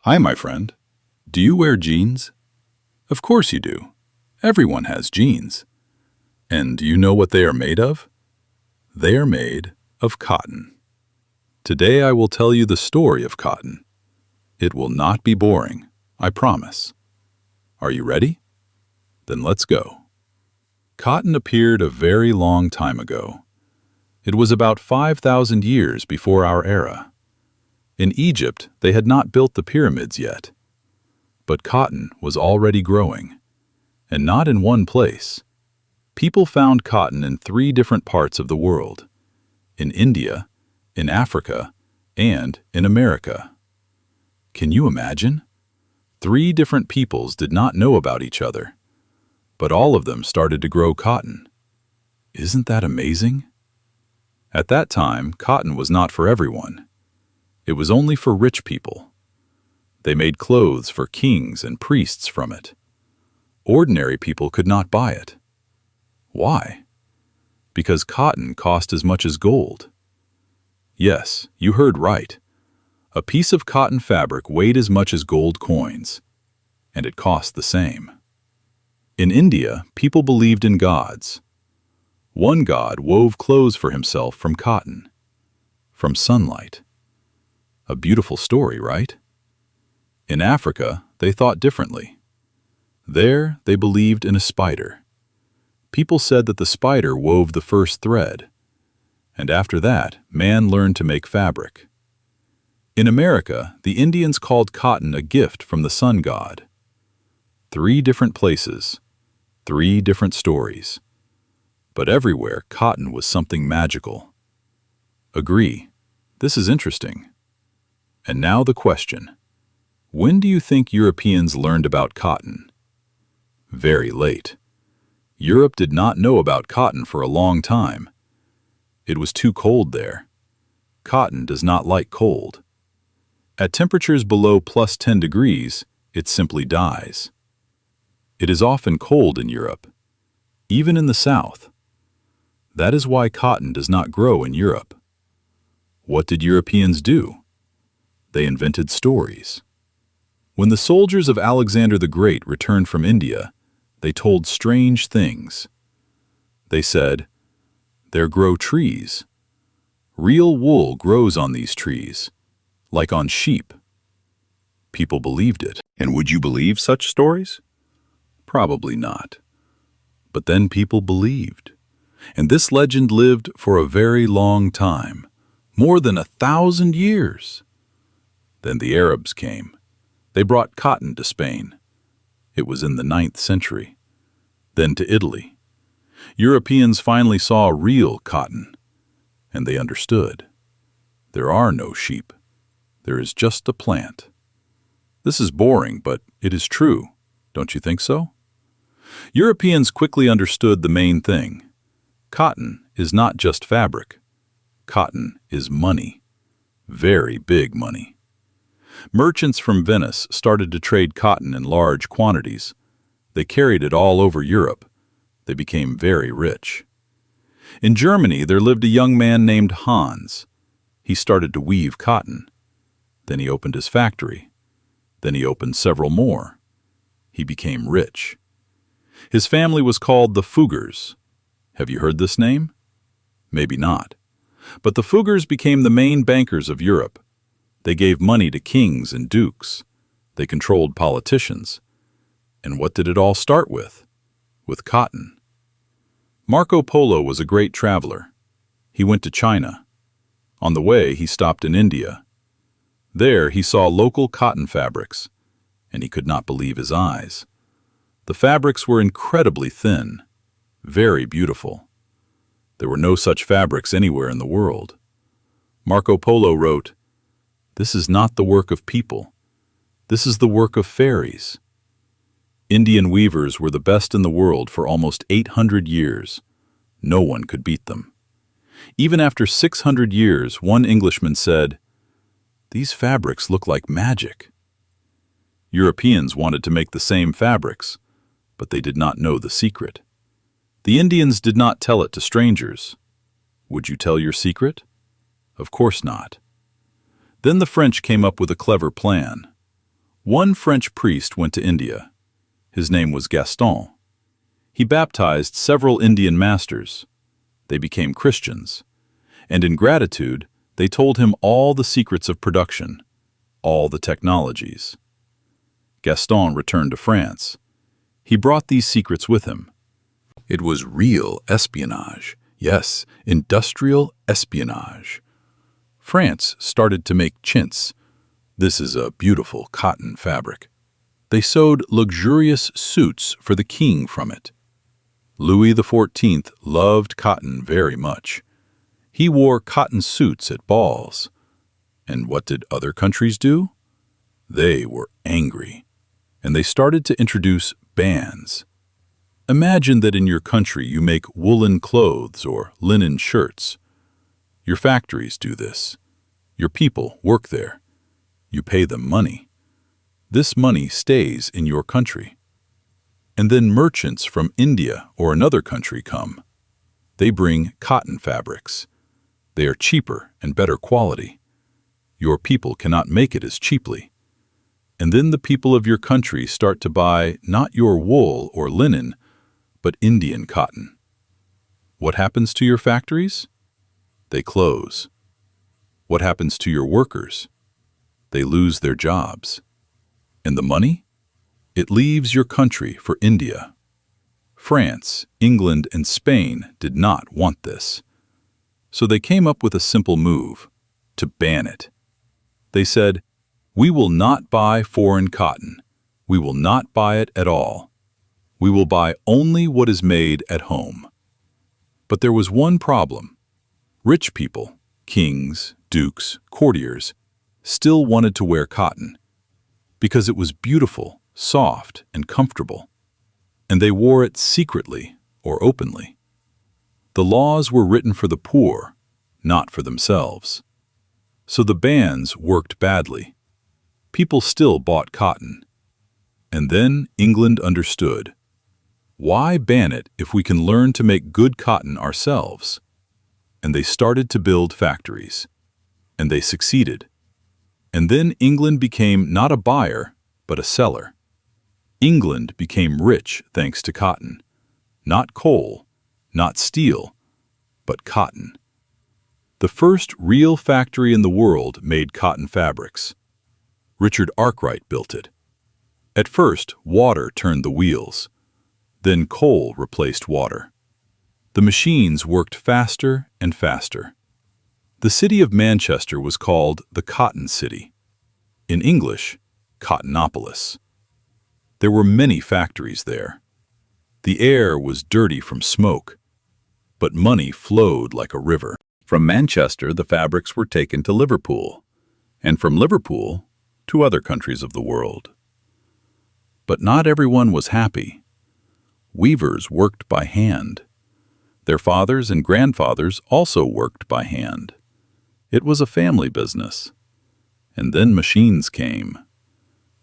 Hi, my friend. Do you wear jeans? Of course you do. Everyone has jeans. And do you know what they are made of? They are made of cotton. Today I will tell you the story of cotton. It will not be boring, I promise. Are you ready? Then let's go. Cotton appeared a very long time ago. It was about 5,000 years before our era. In Egypt, they had not built the pyramids yet. But cotton was already growing, and not in one place. People found cotton in 3 different parts of the world: in India, in Africa, and in America. Can you imagine? 3 different peoples did not know about each other, but all of them started to grow cotton. Isn't that amazing? At that time, cotton was not for everyone. It was only for rich people. They made clothes for kings and priests from it. Ordinary people could not buy it. Why? Because cotton cost as much as gold. Yes, you heard right. A piece of cotton fabric weighed as much as gold coins, and it cost the same. In India, people believed in gods. One god wove clothes for himself from cotton, from sunlight. A beautiful story, right? In Africa, they thought differently. There, they believed in a spider. People said that the spider wove the first thread, and after that, man learned to make fabric. In America, the Indians called cotton a gift from the sun god. 3 different places, 3 different stories. But everywhere, cotton was something magical. Agree, this is interesting. And now the question: when do you think Europeans learned about cotton? Very late. Europe did not know about cotton for a long time. It was too cold there. Cotton does not like cold. At temperatures below +10 degrees, it simply dies. It is often cold in Europe, even in the south. That is why cotton does not grow in Europe. What did Europeans do? They invented stories. When the soldiers of Alexander the Great returned from India, they told strange things. They said, "There grow trees. Real wool grows on these trees, like on sheep." People believed it. And would you believe such stories? Probably not. But then people believed. And this legend lived for a very long time, more than 1,000 years. Then the Arabs came. They brought cotton to Spain. It was in the 9th century. Then to Italy. Europeans finally saw real cotton, and they understood. There are no sheep. There is just a plant. This is boring, but it is true. Don't you think so? Europeans quickly understood the main thing. Cotton is not just fabric. Cotton is money. Very big money. Merchants from Venice started to trade cotton in large quantities. They carried it all over Europe. They became very rich. In Germany, there lived a young man named Hans. He started to weave cotton. Then he opened his factory. Then he opened several more. He became rich. His family was called the Fuggers. Have you heard this name? Maybe not. But the Fuggers became the main bankers of Europe. They gave money to kings and dukes. They controlled politicians. And what did it all start with? With cotton. Marco Polo was a great traveler. He went to China. On the way, he stopped in India. There, he saw local cotton fabrics, and he could not believe his eyes. The fabrics were incredibly thin, very beautiful. There were no such fabrics anywhere in the world. Marco Polo wrote, "This is not the work of people. This is the work of fairies." Indian weavers were the best in the world for almost 800 years. No one could beat them. Even after 600 years, one Englishman said, "These fabrics look like magic." Europeans wanted to make the same fabrics, but they did not know the secret. The Indians did not tell it to strangers. Would you tell your secret? Of course not. Then the French came up with a clever plan. One French priest went to India. His name was Gaston. He baptized several Indian masters. They became Christians, and in gratitude, they told him all the secrets of production, all the technologies. Gaston returned to France. He brought these secrets with him. It was real espionage. Yes, industrial espionage. France started to make chintz. This is a beautiful cotton fabric. They sewed luxurious suits for the king from it. Louis XIV loved cotton very much. He wore cotton suits at balls. And what did other countries do? They were angry, and they started to introduce bans. Imagine that in your country you make woolen clothes or linen shirts. Your factories do this. Your people work there. You pay them money. This money stays in your country. And then merchants from India or another country come. They bring cotton fabrics. They are cheaper and better quality. Your people cannot make it as cheaply. And then the people of your country start to buy not your wool or linen, but Indian cotton. What happens to your factories? They close. What happens to your workers? They lose their jobs. And the money? It leaves your country for India. France, England, and Spain did not want this. So they came up with a simple move, to ban it. They said, "We will not buy foreign cotton. We will not buy it at all. We will buy only what is made at home." But there was one problem. Rich people, kings, dukes, courtiers, still wanted to wear cotton because it was beautiful, soft, and comfortable, and they wore it secretly or openly. The laws were written for the poor, not for themselves. So the bans worked badly. People still bought cotton. And then England understood. Why ban it if we can learn to make good cotton ourselves? And they started to build factories. And they succeeded. And then England became not a buyer, but a seller. England became rich thanks to cotton. Not coal, not steel, but cotton. The first real factory in the world made cotton fabrics. Richard Arkwright built it. At first, water turned the wheels. Then coal replaced water. The machines worked faster and faster. The city of Manchester was called the Cotton City. In English, Cottonopolis. There were many factories there. The air was dirty from smoke, but money flowed like a river. From Manchester, the fabrics were taken to Liverpool, and from Liverpool to other countries of the world. But not everyone was happy. Weavers worked by hand. Their fathers and grandfathers also worked by hand. It was a family business. And then machines came.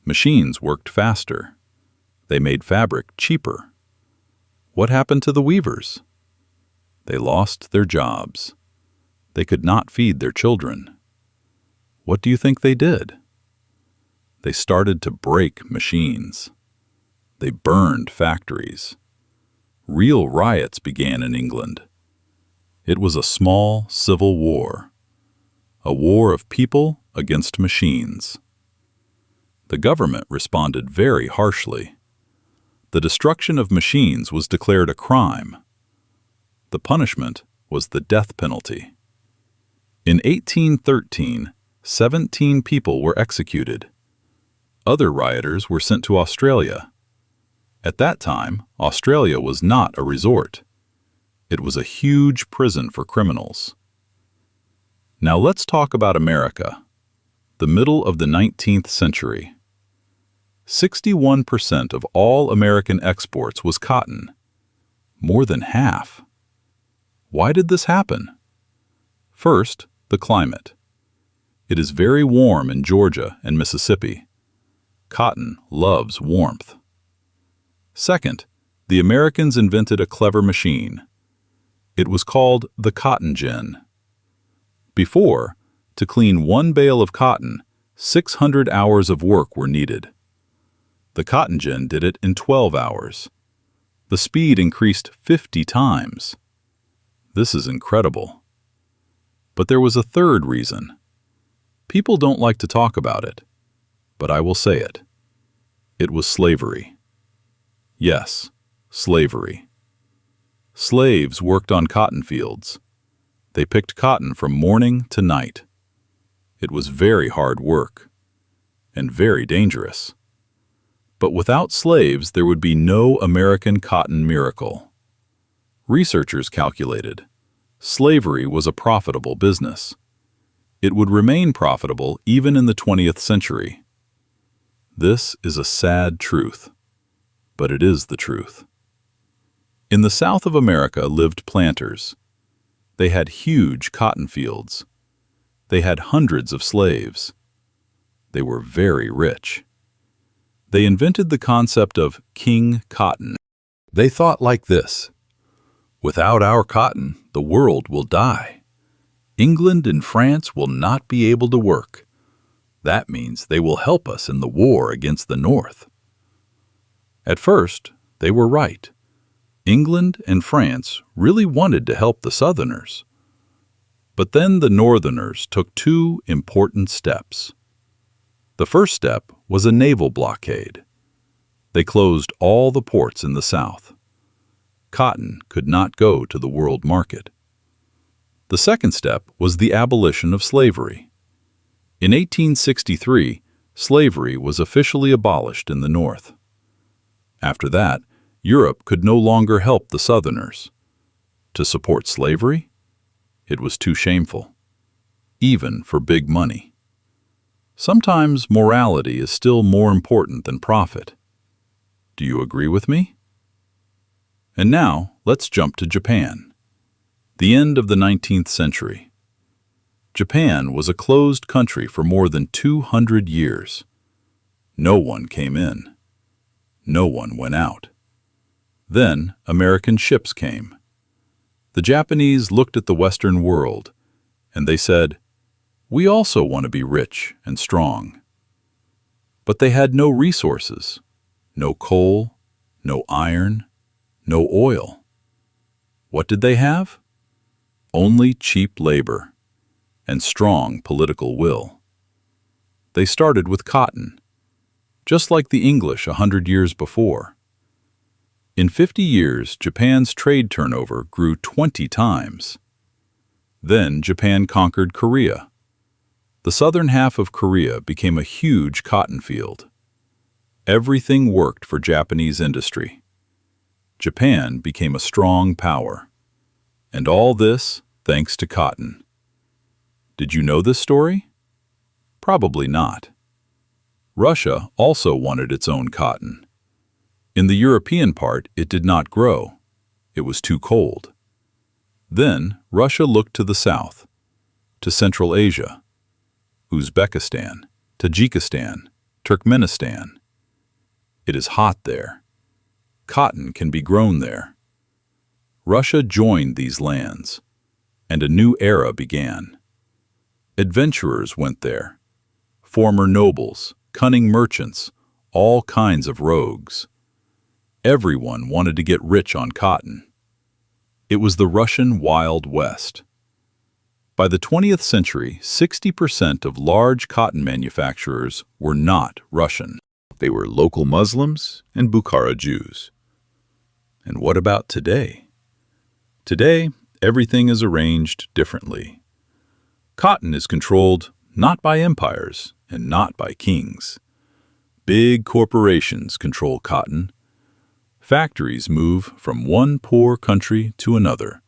Machines worked faster. They made fabric cheaper. What happened to the weavers? They lost their jobs. They could not feed their children. What do you think they did? They started to break machines. They burned factories. Real riots began in England. It was a small civil war. A war of people against machines. The government responded very harshly. The destruction of machines was declared a crime. The punishment was the death penalty. In 1813, 17 people were executed. Other rioters were sent to Australia. At that time, Australia was not a resort. It was a huge prison for criminals. Now let's talk about America, the middle of the 19th century. 61% of all American exports was cotton, more than half. Why did this happen? First, the climate. It is very warm in Georgia and Mississippi. Cotton loves warmth. Second, the Americans invented a clever machine. It was called the cotton gin. Before, to clean one bale of cotton, 600 hours of work were needed. The cotton gin did it in 12 hours. The speed increased 50 times. This is incredible. But there was a third reason. People don't like to talk about it, but I will say it. It was slavery. Yes, slavery. Slaves worked on cotton fields. They picked cotton from morning to night. It was very hard work and very dangerous. But without slaves, there would be no American cotton miracle. Researchers calculated slavery was a profitable business. It would remain profitable even in the 20th century. This is a sad truth, but it is the truth. In the South of America lived planters. They had huge cotton fields. They had hundreds of slaves. They were very rich. They invented the concept of King Cotton. They thought like this: without our cotton, the world will die. England and France will not be able to work. That means they will help us in the war against the North. At first, they were right. England and France really wanted to help the Southerners. But then the Northerners took two important steps. The first step was a naval blockade. They closed all the ports in the South. Cotton could not go to the world market. The second step was the abolition of slavery. In 1863, slavery was officially abolished in the North. After that, Europe could no longer help the Southerners. To support slavery? It was too shameful, even for big money. Sometimes morality is still more important than profit. Do you agree with me? And now, let's jump to Japan. The end of the 19th century. Japan was a closed country for more than 200 years. No one came in. No one went out. Then American ships came. The Japanese looked at the Western world, and they said, "We also want to be rich and strong." But they had no resources, no coal, no iron, no oil. What did they have? Only cheap labor and strong political will. They started with cotton, just like the English 100 years before. In 50 years, Japan's trade turnover grew 20 times. Then Japan conquered Korea. The southern half of Korea became a huge cotton field. Everything worked for Japanese industry. Japan became a strong power. And all this thanks to cotton. Did you know this story? Probably not. Russia also wanted its own cotton. In the European part, it did not grow. It was too cold. Then Russia looked to the south, to Central Asia, Uzbekistan, Tajikistan, Turkmenistan. It is hot there. Cotton can be grown there. Russia joined these lands, and a new era began. Adventurers went there, former nobles, cunning merchants, all kinds of rogues. Everyone wanted to get rich on cotton. It was the Russian Wild West. By the 20th century, 60% of large cotton manufacturers were not Russian. They were local Muslims and Bukhara Jews. And what about today? Today, everything is arranged differently. Cotton is controlled not by empires and not by kings. Big corporations control cotton. Factories move from one poor country to another.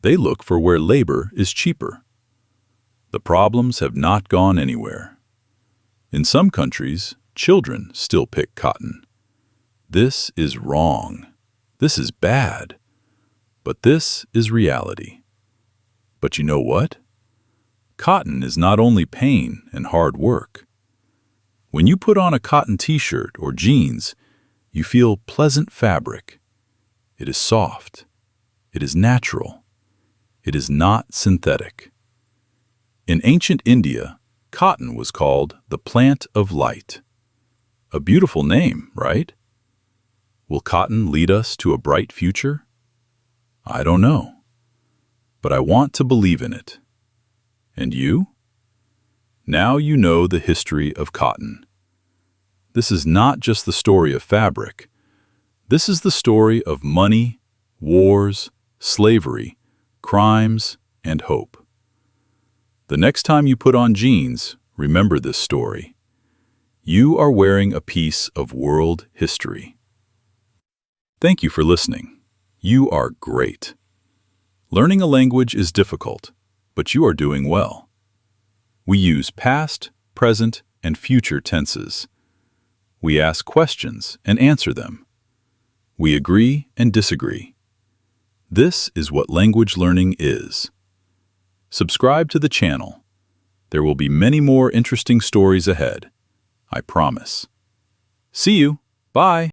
They look for where labor is cheaper. The problems have not gone anywhere. In some countries, children still pick cotton. This is wrong. This is bad. But this is reality. But you know what? Cotton is not only pain and hard work. When you put on a cotton t-shirt or jeans, you feel pleasant fabric. It is soft. It is natural. It is not synthetic. In ancient India, cotton was called the plant of light. A beautiful name, right? Will cotton lead us to a bright future? I don't know, but I want to believe in it. And you? Now you know the history of cotton. This is not just the story of fabric. This is the story of money, wars, slavery, crimes, and hope. The next time you put on jeans, remember this story. You are wearing a piece of world history. Thank you for listening. You are great. Learning a language is difficult, but you are doing well. We use past, present, and future tenses. We ask questions and answer them. We agree and disagree. This is what language learning is. Subscribe to the channel. There will be many more interesting stories ahead. I promise. See you. Bye.